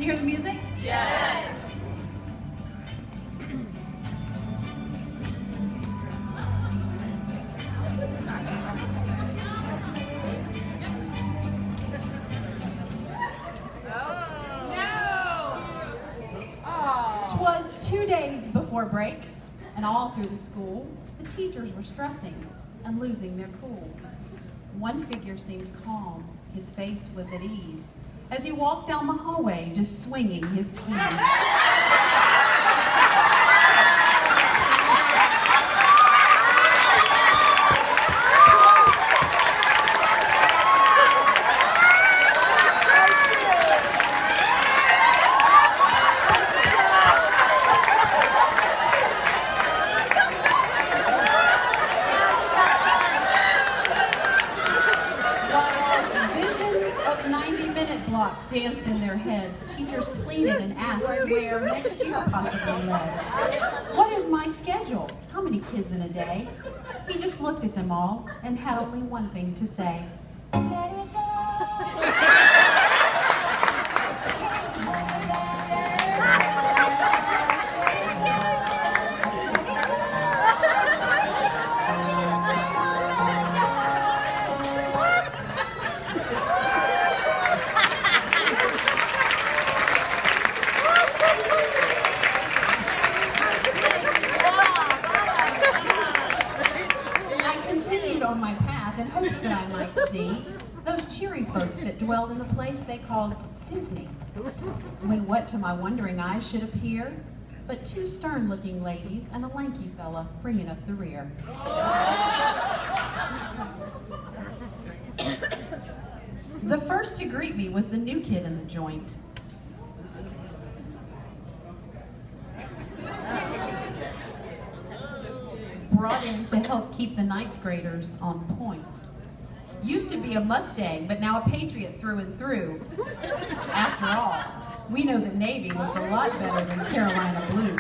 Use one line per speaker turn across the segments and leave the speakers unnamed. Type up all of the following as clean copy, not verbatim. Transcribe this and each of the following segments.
to hear the music?
Yes.
Twas 2 days before break, and all through the school, the teachers were stressing and losing their cool. One figure seemed calm, his face was at ease, as he walked down the hallway just swinging his keys. Blocks danced in their heads. Teachers pleaded and asked where next year possibly led. What is my schedule? How many kids in a day? He just looked at them all and had only one thing to say. Let it go. On my path in hopes that I might see those cheery folks that dwelled in the place they called Disney. When what to my wondering eyes should appear but two stern-looking ladies and a lanky fella bringing up the rear. The first to greet me was the new kid in the joint. Brought in to help keep the ninth graders on point. Used to be a Mustang, but now a Patriot through and through. After all, we know that Navy looks a lot better than Carolina Blue.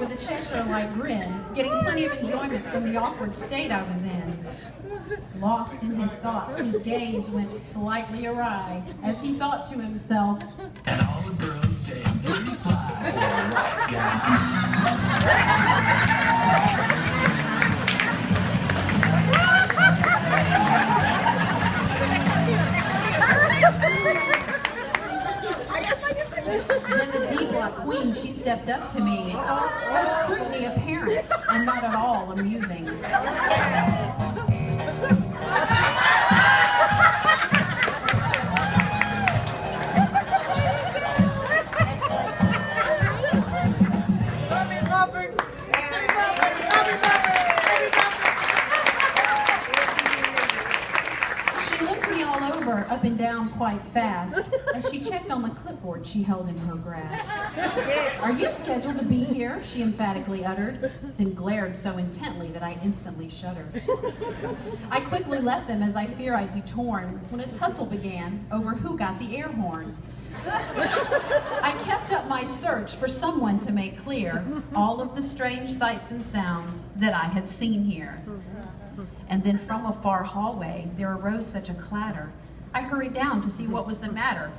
With a Cheshire-like grin, getting plenty of enjoyment from the awkward state I was in. Lost in his thoughts, his gaze went slightly awry as he thought to himself, and all the girls say I'm pretty fly for a white Then the D-block queen, she stepped up to me, her scrutiny apparent and not at all amusing. Up and down quite fast as she checked on the clipboard she held in her grasp. Are you scheduled to be here? She emphatically uttered, then glared so intently that I instantly shuddered. I quickly left them as I fear I'd be torn when a tussle began over who got the air horn. I kept up my search for someone to make clear all of the strange sights and sounds that I had seen here. And then from a far hallway there arose such a clatter. I hurried down to see what was the matter.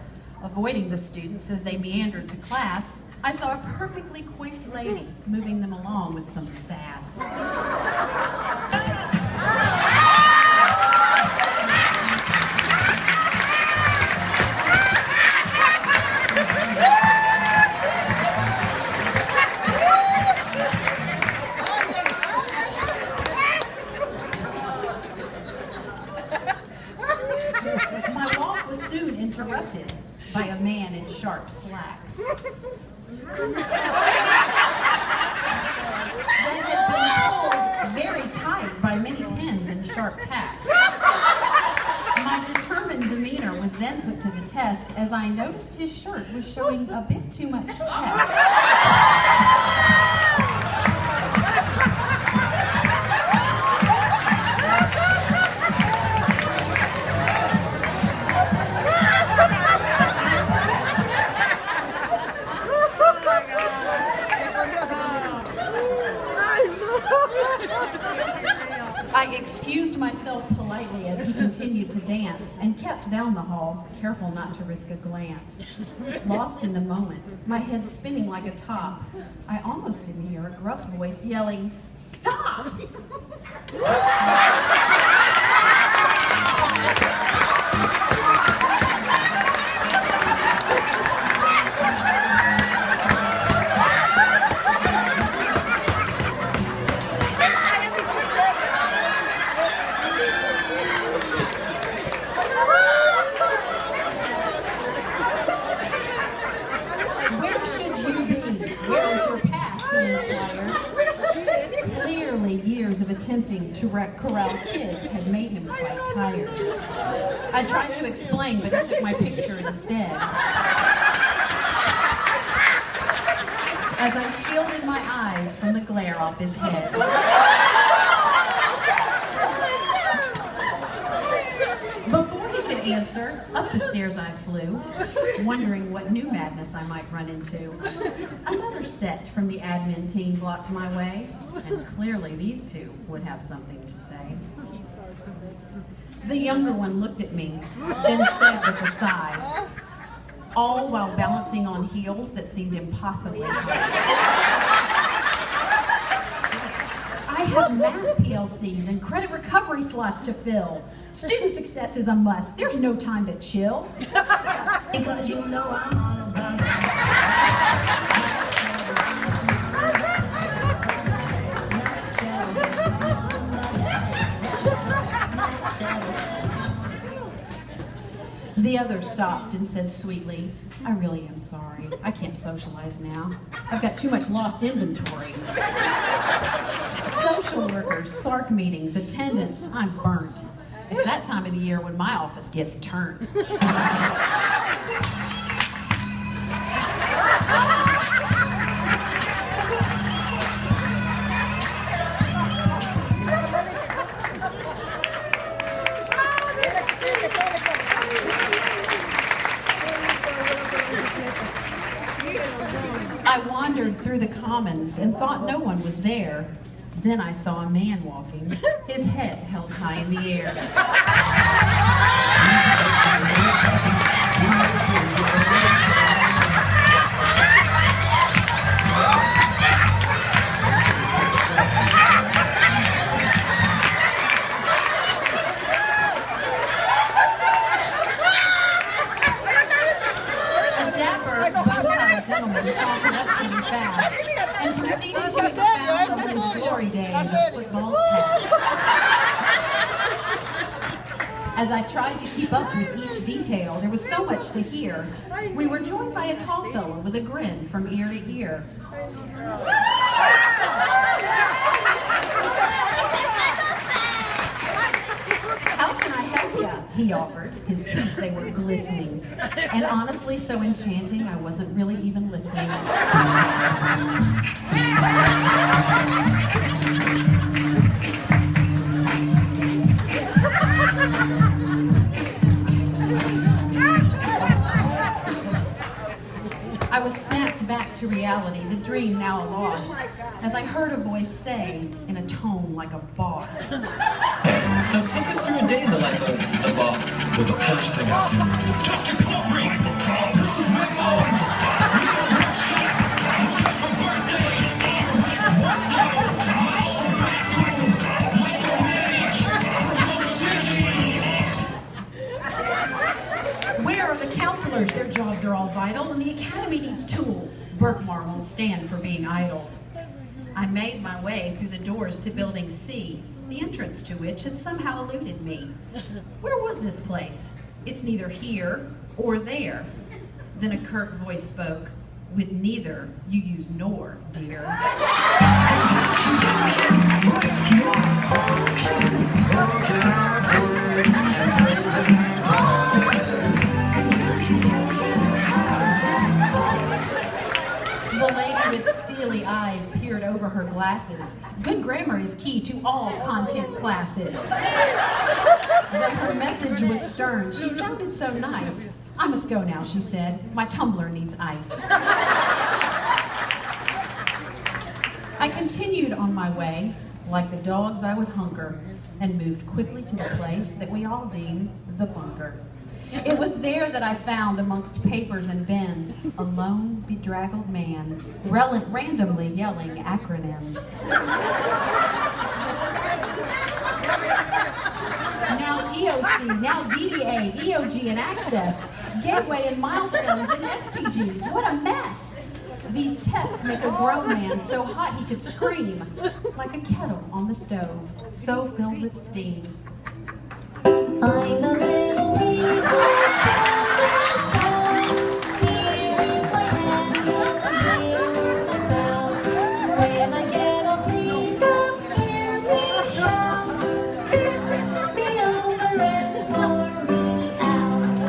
Avoiding the students as they meandered to class, I saw a perfectly coiffed lady moving them along with some sass. Interrupted by a man in sharp slacks. That had been pulled very tight by many pins and sharp tacks. My determined demeanor was then put to the test as I noticed his shirt was showing a bit too much chest. I excused myself politely as he continued to dance and kept down the hall, careful not to risk a glance. Lost in the moment, my head spinning like a top, I almost didn't hear a gruff voice yelling, "Stop!" "Where should you be? Where is your pass?" he inquired. Clearly, years of attempting to corral kids had made him quite tired. I tried to explain, but he took my picture instead. As I shielded my eyes from the glare off his head. Before he could answer, up the stairs I flew, wondering what new madness I might run into. Another set from the admin team blocked my way, and clearly these two would have something to say. The younger one looked at me, then said with a sigh, all while balancing on heels that seemed impossibly high, "I have math PLCs and credit recovery slots to fill. Student success is a must. There's no time to chill."
Because you know I'm all about it.
The other stopped and said sweetly, "I really am sorry. I can't socialize now. I've got too much lost inventory. Social workers, SARC meetings, attendance, I'm burnt. It's that time of the year when my office gets turned." I wandered through the commons and thought no one was there. Then I saw a man walking, his head held high in the air. A dapper, bow-tied gentleman sauntered up to me fast and proceeded to expound on his glory days of football's past. As I tried to keep up with each detail, there was so much to hear. We were joined by a tall fellow with a grin from ear to ear. "How can I help you?" he offered. His teeth, they were glistening. And honestly, so enchanting, I wasn't really even listening. I was snapped back to reality, the dream now a loss, as I heard a voice say, in a tone like a boss,
So take us through a day in the life of the boss. Well, the first thing I do is talk to Corey.
Where are the counselors? Their jobs are all vital, and the academy needs tools. Berkmar won't stand for being idle. I made my way through the doors to Building C, the entrance to which had somehow eluded me. Where was this place? It's neither here or there. Then a curt voice spoke, "With neither, you use nor, dear." her glasses. Good grammar is key to all content classes. But her message was stern. She sounded so nice. I must go now, she said. My tumbler needs ice. I continued on my way. Like the dogs, I would hunker and moved quickly to the place that we all deem the bunker. It was there that I found, amongst papers and bins, a lone, bedraggled man, randomly yelling acronyms. Now EOC, now DDA, EOG and Access, Gateway and Milestones and SPGs. What a mess! These tests make a grown man so hot he could scream, like a kettle on the stove, so filled with steam.
I'm the little teapot child that's tall. Here is my handle and here is my spout. When I get all steamed up, hear me shout. Tip me over and pour me out.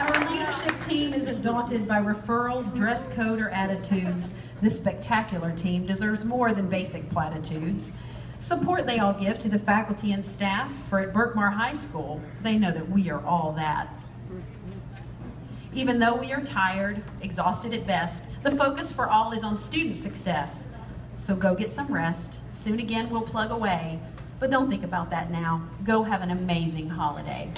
Our leadership team isn't daunted by referrals, dress code, or attitudes. This spectacular team deserves more than basic platitudes. Support they all give to the faculty and staff, for at Berkmar High School, they know that we are all that. Even though we are tired, exhausted at best, the focus for all is on student success. So go get some rest. Soon again we'll plug away. But don't think about that now. Go have an amazing holiday.